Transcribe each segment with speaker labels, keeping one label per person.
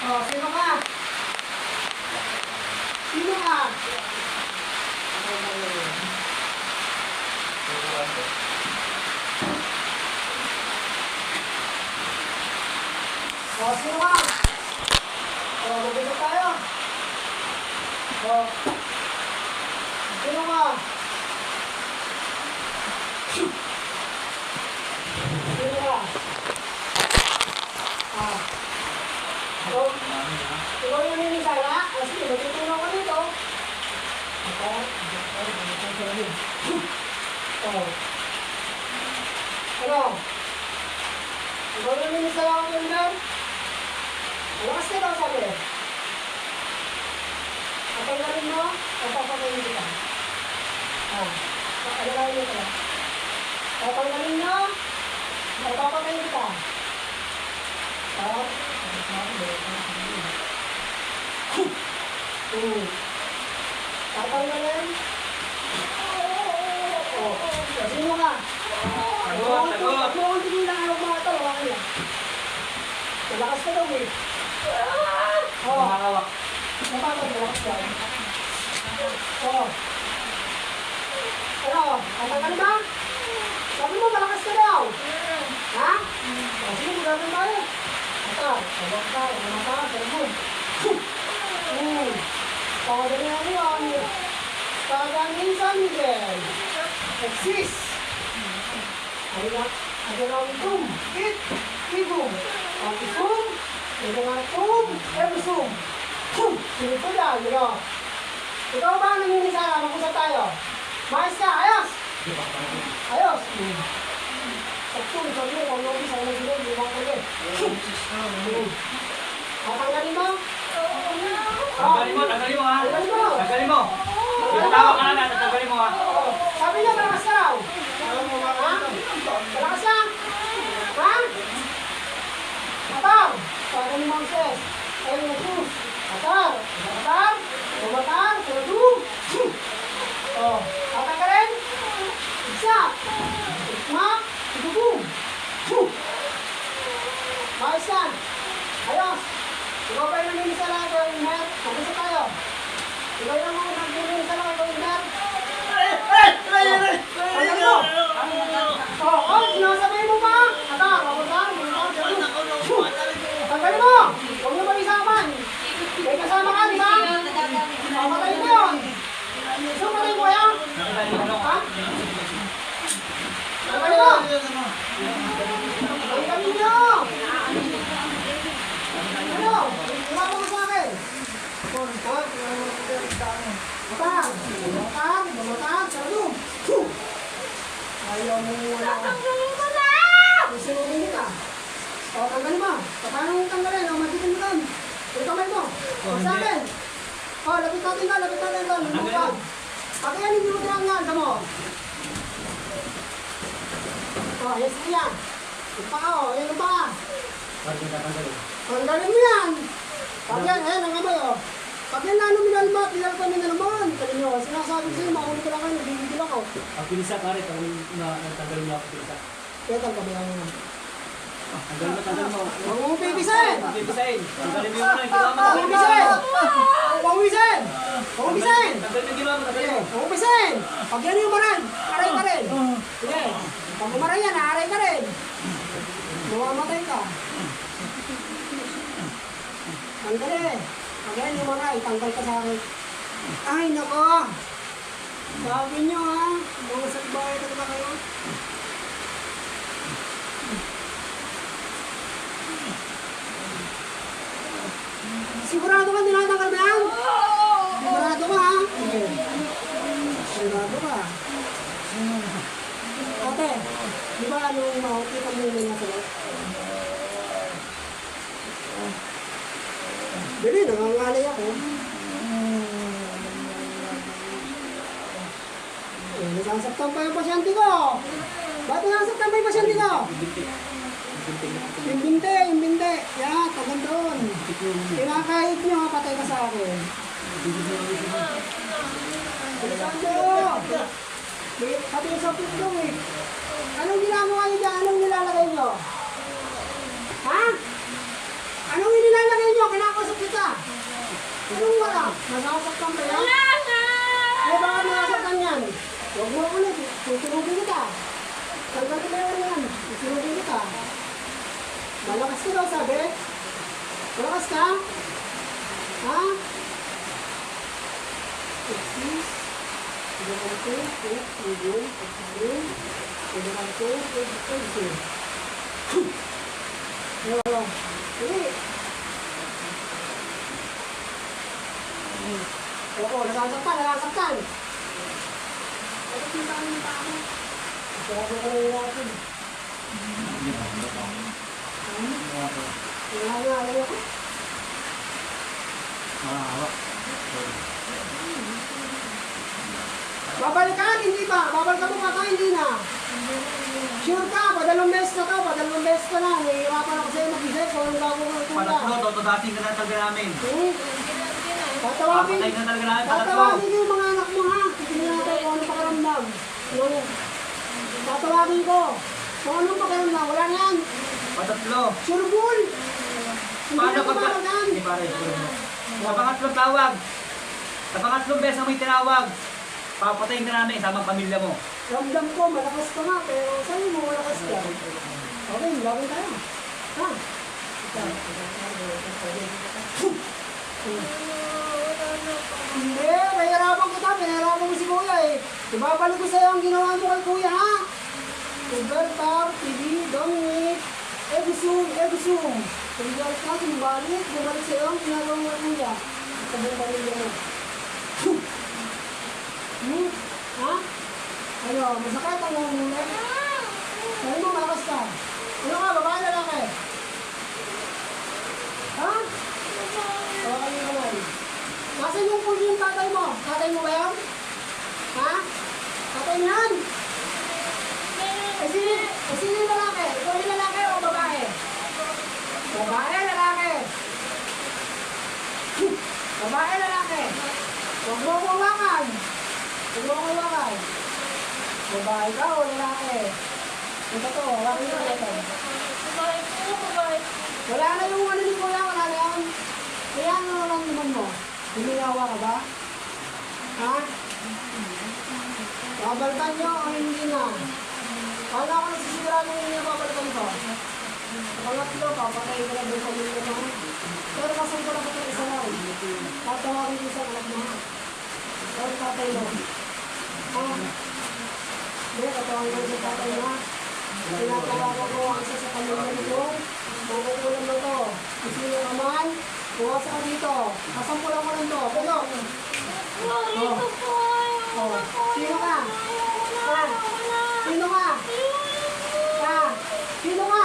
Speaker 1: Oh, sino ka? Sino ka? Oh, sino ka? Oh, mabigat tayo. Oh. Sino ka? Sino ka? Ah. So, ikaw yung naninisala? Ah, sige, magtutulong ko dito. Oh. Ano? Ikaw yung naninisala ko yung dyan? Malakas ka daw sabi. Kapagaling mo, kapapagaling kita. Ah, kapagaling mo pala. Kapagaling mo, kapapagaling kita. Ah, kapagaling. Oh, sino ka?
Speaker 2: Tagot!
Speaker 1: Kung hindi lang araw mga ito, hawakan niya. Malakas ka daw eh. Oh.
Speaker 2: Makakawak.
Speaker 1: Napapagalakas ka. Oh. Ano? Katagal ba? Sabi mo, malakas ka daw. Ha? O, sige, magagawin tayo. Mata, sabak ka, mata, sabog. Pagdali mo ang pag-aninsan din. Exist. Agarang-tum, ibum. Pag-isum, agarang-tum, ebusum. Sinito dyan, yun. Ikaw ba ang nanginisara? Mag-usap tayo. Maayos ka, ayos! Ayos! Saktong, sabi mo, kung nobis, ako nagsilog, hindi lang kayo. Tatanggalin mo?
Speaker 2: Tanggalin mo, tanggalin mo ha.
Speaker 1: Tanggalin mo!
Speaker 2: Tanggalin mo. Tawag ka na, tanggalin mo ha.
Speaker 1: Sabi niya, malakas ka raw. Ha? Malakas ka? Ha? Atar! Sabi ni Moses, ay Jesus. Atar! Atar! Umatar! Saladum! Oh, atar ka rin? Isa! Ikma! Igugum! Ayos yan! Ayos! Ikaw ba yung nanginisala ko yung Inher? Mag-usap tayo. Ikaw yung nanginisala ko yung Inher? Ayan mo! Oh, sinasabihin mo pa! Atar! Atar! Tanggalin mo! Huwag mo mag-isaman! May kasama ka, di ba? Pamatay mo yun! So, patay mo yan? Ha? Tanggalin mo! Tanggalin nyo! Ano? Wala mo sa akin! Matang! Matang! Matang! Sarado! Ayaw mo wala.
Speaker 3: Tatanggalin ko na!
Speaker 1: Susunugin kita. O, tanggalin mo. Paano mong tanggalin? O, matitin mo doon. Yung kamay mo. Sa akin. O, lapit natin doon. Lapit natin doon. Lumupad. Patayanin mo lang yan. Tamo. O, yes na yan. Yung paa o. Yan yung paa. Tanggalin mo yan. Pag yan, ayan ang kamay o. Pag yan lalo minalmat, nilal kami na naman. Kali nyo, sinasabi ko sa'yo, makahuli ko lang kayo, nabibigil ako.
Speaker 2: Ang pinisa pare, tanggalin mo ako pinisa.
Speaker 1: Kaya tanggalin mo yan.
Speaker 2: Tanggalin mo.
Speaker 1: Huwag mong pipisahin!
Speaker 2: Pipisahin. Tanggalin mo yung mga ginawa mo.
Speaker 1: Huwag mong pipisahin! Huwag mong pipisahin! Huwag mong pipisahin!
Speaker 2: Tanggalin mo yung ginawa mo. Tanggalin mo.
Speaker 1: Huwag mong pipisahin! Pag yan yung maran, aray ka rin. Sige, pag umaray yan, aray ka rin. Mamamatay ka. Tanggalin. Pag yan yung maray, tanggal ka sa akin. Ay, nako! Sabi nyo ha, mga salbahe ka na kayo. Sigurado ka nilatanggal mo yan? Sigurado ka ha? Sige. Sigurado ka. Ate, di ba nung makikita mo yung mga salat? Dali, nangangalay ako. Nasasaktan pa yung pasyente ko. Ba't nasasaktan pa yung pasyente ko? Yung binte. Yan, tagal doon. Kinakahit nyo, patay ka sa akin. Bilisan nyo! Pati yung sa pitong eh. Anong ginagawa nyo dyan? Anong nilalagay nyo? Ha? Anong inilalagay nyo? Nasasaktan ba yan? Eh, baka nasasaktan yan. Huwag mo ulit. Susunugin kita. Tanggalin mo yan. Susunugin kita. Malakas ka daw, sabi? Malakas ka? Ha? 6, Oo, nasasaktan, nasasaktan. Bakit yung tayo yung tao? Sarado ka lang natin. Nangangalan ako. Babalikan, hindi ba? Babalikan mo ka, hindi na. Sure ka, padalawang beses na to, padalawang beses ka na. Nahihirapan ako sa'yo mag-isip kung anong gagawin ko na.
Speaker 2: Patatlo, totodating ka na talaga namin.
Speaker 1: Tatawagin,
Speaker 2: Papatay ka na talaga namin, patatlo.
Speaker 1: tatawagin ko yung mga anak mo ha. Titignan natin kung anong pakaramdam. Tatawagin ko. Kung anong pakaramdam, wala na yan.
Speaker 2: Patatlo.
Speaker 1: Sure bull. Hindi
Speaker 2: Paano
Speaker 1: na
Speaker 2: pagka...
Speaker 1: kumakagan.
Speaker 2: Hindi pare, siguro mo. Sa pangatlong tawag. Sa pangatlong beses na may tinawag. Papatayin ka namin, sama ang pamilya mo.
Speaker 1: Ramdam ko, malakas ka nga, pero sa'yo mo malakas ka. Okay, laban tayo. Ha? Hindi, nahihirapan kita, pinahirapan mo si Kuya eh. Ibabalik ko sa'yo ang ginawa mo kay Kuya, ha? Ubertar, TV, Dominic, Ebisum. Pag-ibalik ka, bumalik sa'yo ang ginagawa mo kay Kuya. Pag-ibalik mo. Ha? Ano, masakit ang nangulit? Sabi mo, makas ka. Ano ka, babae lalaki? Ha? Okay naman. Nasaan yung puso yung tatay mo? Tatay mo ba yan? Ha? Tatay mo yan? Sino yung lalaki? Ikaw yung lalaki o babae? Babae, lalaki. Babae, lalaki. Huwag mo kumakan. Huwag mo kumakan. Babae ka o lalaki? Ito to, hawakin mo ito. Wala na yung ano ni Kuya, wala na yan. Kaya ano lang naman mo? Huminawa ka ba? Ha? Babalikan nyo o hindi na? Paano ako nagsisigurado nyo yung babalikan ko? Pangatlo, papatayin ko lang doon sa mga mo. Pero kasang ko lang ito isa lang. Tatawagin ko sa anak mo. Pero tatay mo. Ha? Hindi, tatawagin ko sa tatay mo. Tinatawagan ko ang isa sa pamilya nito. Makukulang mo ito. Kung sino ka man, bukas ka dito. Kasampulan mo lang ito. Pero, sino ka? Ha? Sino ka? Ha? Sino ka?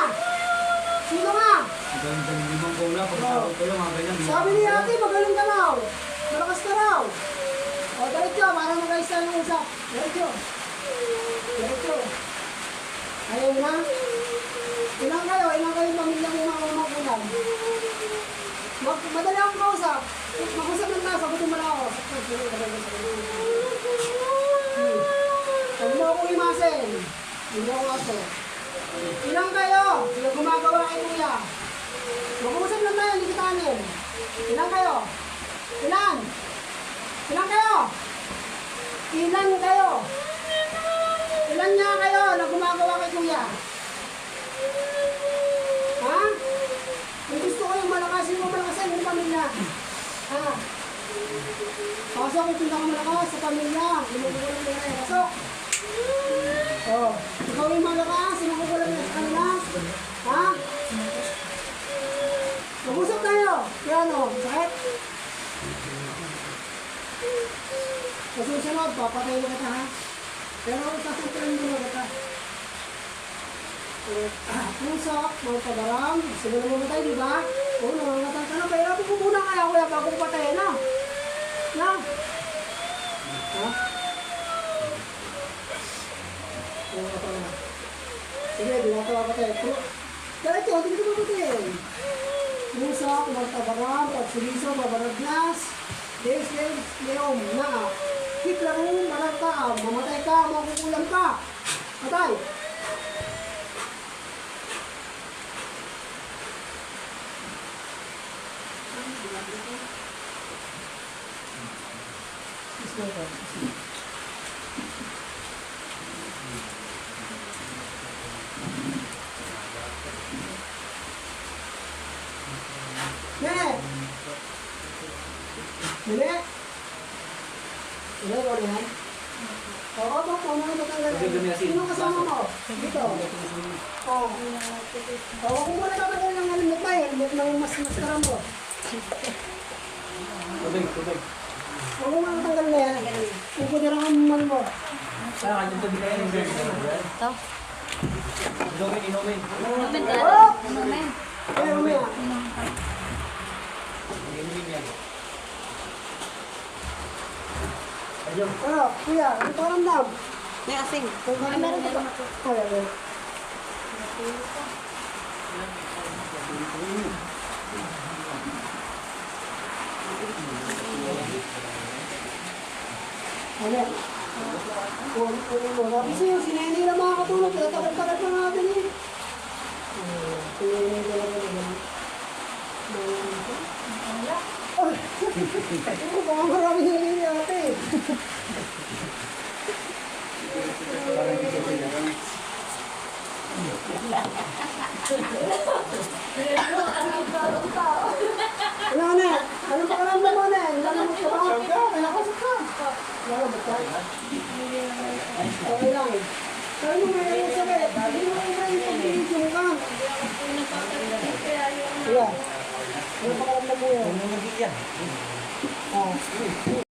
Speaker 1: Sino ka?
Speaker 2: Ganda yung limang bola, pagkakot kayo, mga ganyan.
Speaker 1: Sabi ni ate, magaling ka raw. Malakas ka raw. O, diretso, para mag-ayos tayo ng usap. Diretso. Ayaw mo na? Ilang kayo yung pamilya mo mga magulang. Madali akong kausap. Mag-usap lang na, sagutin mo na ako. Huwag mo akong imasin. Hindi ako aso. Ilang kayo? Yung gumagawa kay Kuya. Mag-usap lang tayo, hindi kitanin. Ilang kayo? Ilan? Ilan kayo? Ilan kayo? Ilan niya kayo na gumagawa kay Kuya? Ha? Kung gusto ko yung malakasin mo, malakasin yung pamilya. Ha? Pasok, kung pinaka malakas sa pamilya. Inugulang mo na pasok. Oh, ikaw yung malakas, inugulang mo sa kanila. Ha? Mag-usap tayo. Kaya ano, sakit? Sa susunod, papatay mo kita ha. Pero sasampalan mo na kita. Pusak, mga kabarang, gusto mo na mamatay, di ba? Oo, nangangatay ka na. Pero po muna kaya kuya bago ko patayin na. Na? Ha? Oo, ito na. Sige, ginagawa ko tayo. Dahil ito, hindi ko mapatayin. Pusak, mga kabarang, pagsuliso, babaraglas, Des, Leom, na. Hitlerong, malagka, mamatay ka, makukulam ka. Patay. Nene! Nene! Nene, wala yan? Oo, ito po, mga tatanggalin. Sino kasama mo? Dito. Oo. Oo, kung wala tatanggalin ng helmet ba, helmet ng mas karamo.
Speaker 2: Tubig, tubig.
Speaker 1: Huwag mo mga tanggal na yan. Kung pwede lang ang man mo.
Speaker 2: Kaya kanyang tubig kayo ng girl.
Speaker 3: Ito.
Speaker 2: Inumin, inumin.
Speaker 3: Inumin ka.
Speaker 1: Oh!
Speaker 3: Inumin.
Speaker 1: Kaya mamaya.
Speaker 2: Inumin yan.
Speaker 1: Ano, kuya, ano pa ramdam?
Speaker 3: May asing.
Speaker 1: Ay, meron ka ba? Kaya, kaya. Ano? Kasi yung sineni na mga katulog, tatakot-takot na natin eh. Sineni na lang naman. Ano ba ang marami nilini ate? Ano na? Ano pa kalam mo na? Ano ka ba? Nalakas ka. Nalakas ka. Okay lang. Sabi mo may sabi, hindi mo yung pag-video ka. Yeah. Ano pa kalam mo yan? Oh.